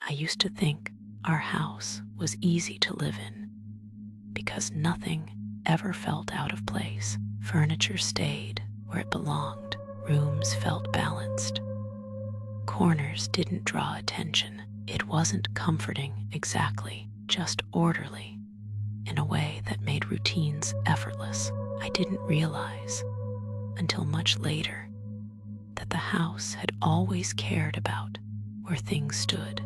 I used to think our house was easy to live in because nothing ever felt out of place. Furniture stayed where it belonged, rooms felt balanced, corners didn't draw attention. It wasn't comforting exactly, just orderly, in a way that made routines effortless. I didn't realize until much later that the house had always cared about where things stood.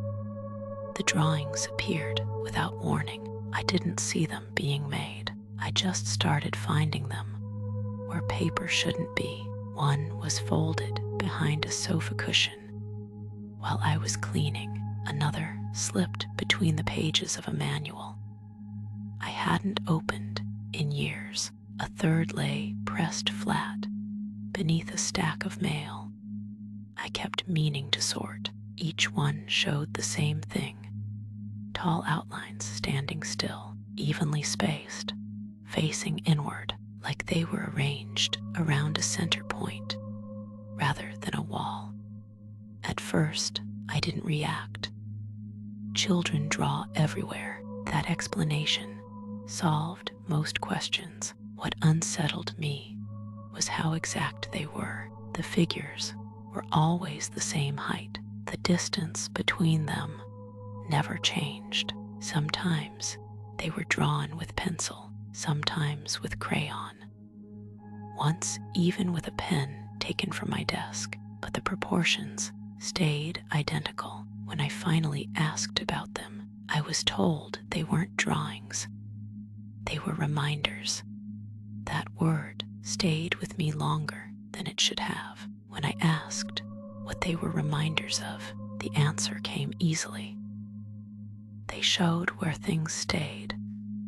The drawings appeared without warning. I didn't see them being made. I just started finding them where paper shouldn't be. One was folded behind a sofa cushion while I was cleaning. Another slipped between the pages of a manual I hadn't opened in years. A third lay pressed flat beneath a stack of mail I kept meaning to sort. Each one showed the same thing: tall outlines standing still, evenly spaced, facing inward, like they were arranged around a center point rather than a wall. At first, I didn't react. Children draw everywhere. That explanation solved most questions. What unsettled me was how exact they were. The figures were always the same height. The distance between them never changed. Sometimes they were drawn with pencil, sometimes with crayon, once even with a pen taken from my desk, but the proportions stayed identical. When I finally asked about them, I was told they weren't drawings. They were reminders. That word stayed with me longer than it should have. When I asked what they were reminders of, the answer came easily. They showed where things stayed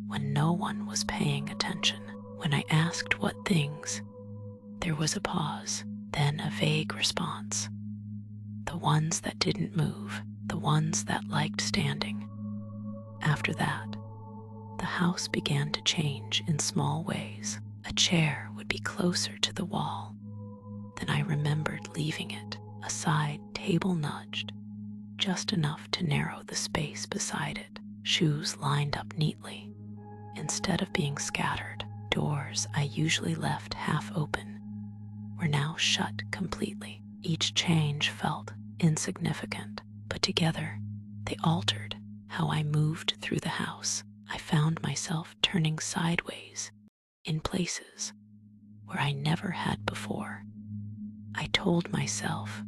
when no one was paying attention. When I asked what things, there was a pause, then a vague response. The ones that didn't move, the ones that liked standing. After that, the house began to change in small ways. A chair would be closer to the wall than I remembered leaving it. A side table nudged, just enough to narrow the space beside it. Shoes lined up neatly, instead of being scattered. Doors I usually left half open were now shut completely. Each change felt insignificant, but together they altered how I moved through the house. I found myself turning sideways in places where I never had before. I told myself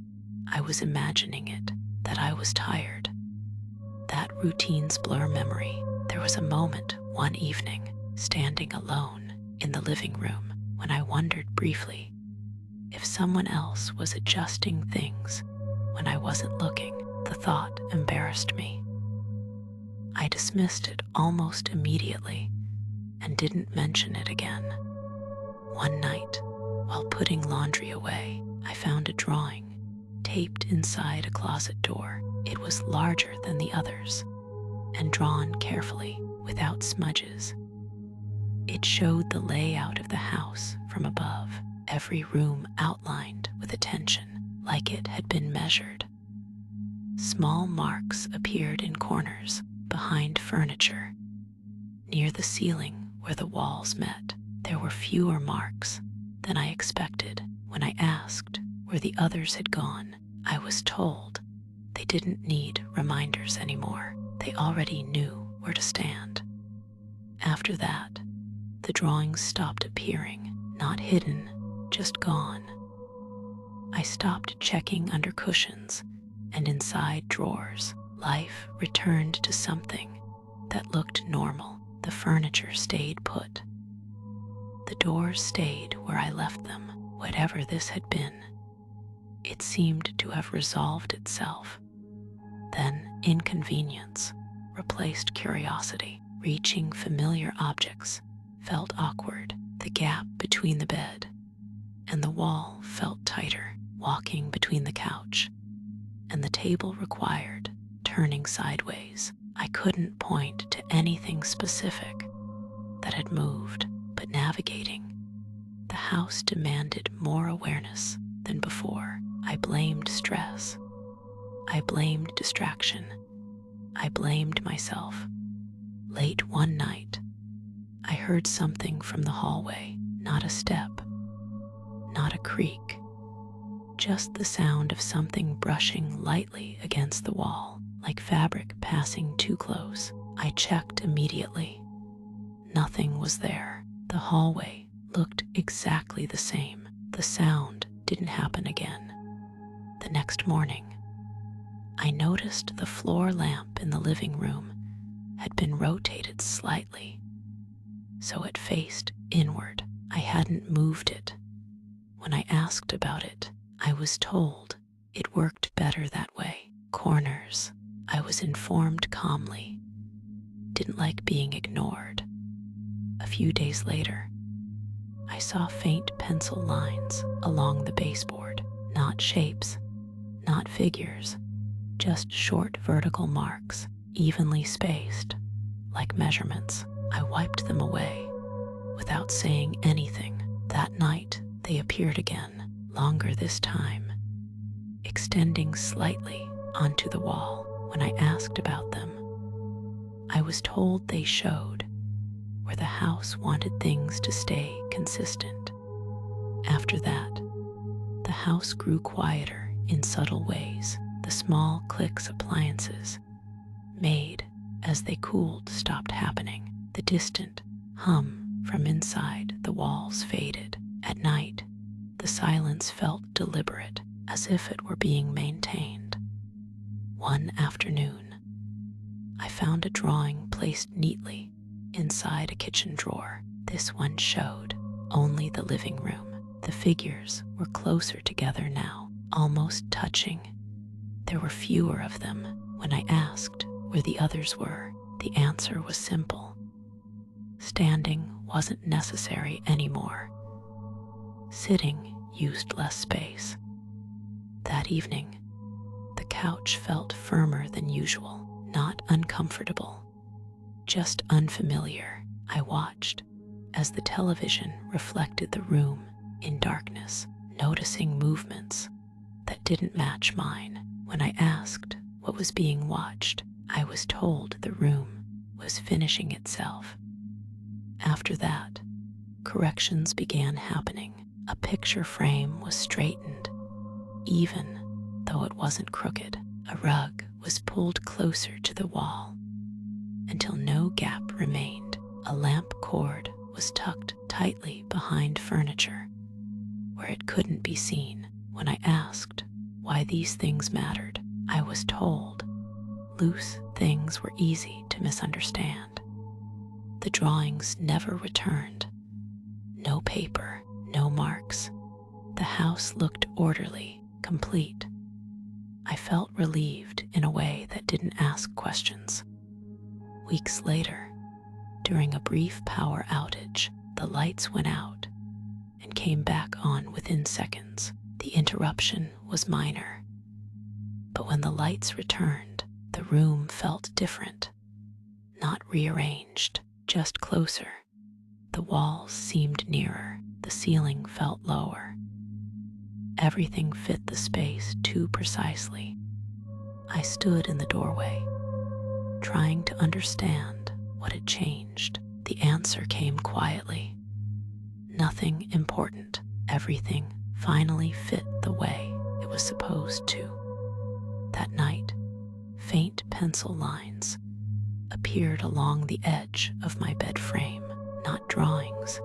I was imagining it, that I was tired. That routines blur memory. There was a moment one evening, standing alone in the living room, when I wondered briefly if someone else was adjusting things when I wasn't looking. The thought embarrassed me. I dismissed it almost immediately and didn't mention it again. One night, while putting laundry away, I found a drawing taped inside a closet door. It was larger than the others and drawn carefully without smudges. It showed the layout of the house from above, every room outlined with attention, like it had been measured. Small marks appeared in corners, behind furniture, near the ceiling where the walls met. There were fewer marks than I expected. When I asked where the others had gone, I was told they didn't need reminders anymore. They already knew where to stand. After that, the drawings stopped appearing, not hidden, just gone. I stopped checking under cushions and inside drawers. Life returned to something that looked normal. The furniture stayed put. The doors stayed where I left them. Whatever this had been, it seemed to have resolved itself. Then inconvenience replaced curiosity. Reaching familiar objects felt awkward. The gap between the bed and the wall felt tighter. Walking between the couch and the table required turning sideways. I couldn't point to anything specific that had moved, but navigating the house demanded more awareness than before. I blamed stress. I blamed distraction, I blamed myself. Late one night, I heard something from the hallway, not a step, not a creak, just the sound of something brushing lightly against the wall, like fabric passing too close. I checked immediately. Nothing was there. The hallway looked exactly the same. The sound didn't happen again. The next morning, I noticed the floor lamp in the living room had been rotated slightly, so it faced inward. I hadn't moved it. When I asked about it, I was told it worked better that way. Corners, I was informed calmly, didn't like being ignored. A few days later, I saw faint pencil lines along the baseboard, not shapes, not figures, just short vertical marks, evenly spaced, like measurements. I wiped them away without saying anything. That night, they appeared again, longer this time, extending slightly onto the wall. When I asked about them, I was told they showed where the house wanted things to stay consistent. After that, the house grew quieter in subtle ways. The small clicks appliances made as they cooled stopped happening. The distant hum from inside the walls faded. At night, the silence felt deliberate, as if it were being maintained. One afternoon, I found a drawing placed neatly inside a kitchen drawer. This one showed only the living room. The figures were closer together now, almost touching. There were fewer of them. When I asked where the others were, the answer was simple. Standing wasn't necessary anymore. Sitting used less space. That evening, the couch felt firmer than usual, not uncomfortable, just unfamiliar. I watched as the television reflected the room in darkness, noticing movements that didn't match mine. When I asked what was being watched, I was told the room was finishing itself. After that, corrections began happening. A picture frame was straightened, even though it wasn't crooked. A rug was pulled closer to the wall until no gap remained. A lamp cord was tucked tightly behind furniture where it couldn't be seen. When I asked why these things mattered, I was told loose things were easy to misunderstand. The drawings never returned. No paper, no marks. The house looked orderly, complete. I felt relieved in a way that didn't ask questions. Weeks later, during a brief power outage, the lights went out and came back on within seconds. The interruption was minor, but when the lights returned, the room felt different. Not rearranged, just closer. The walls seemed nearer, the ceiling felt lower. Everything fit the space too precisely. I stood in the doorway, trying to understand what had changed. The answer came quietly. Nothing important. Everything finally fit the way it was supposed to. That night, faint pencil lines appeared along the edge of my bed frame, not drawings,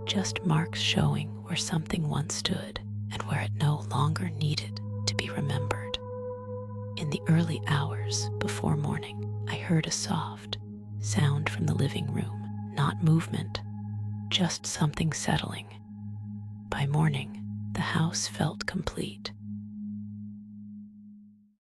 just marks showing where something once stood and where it no longer needed to be remembered. In the early hours before morning, I heard a soft sound from the living room, not movement, just something settling. By morning, the house felt complete.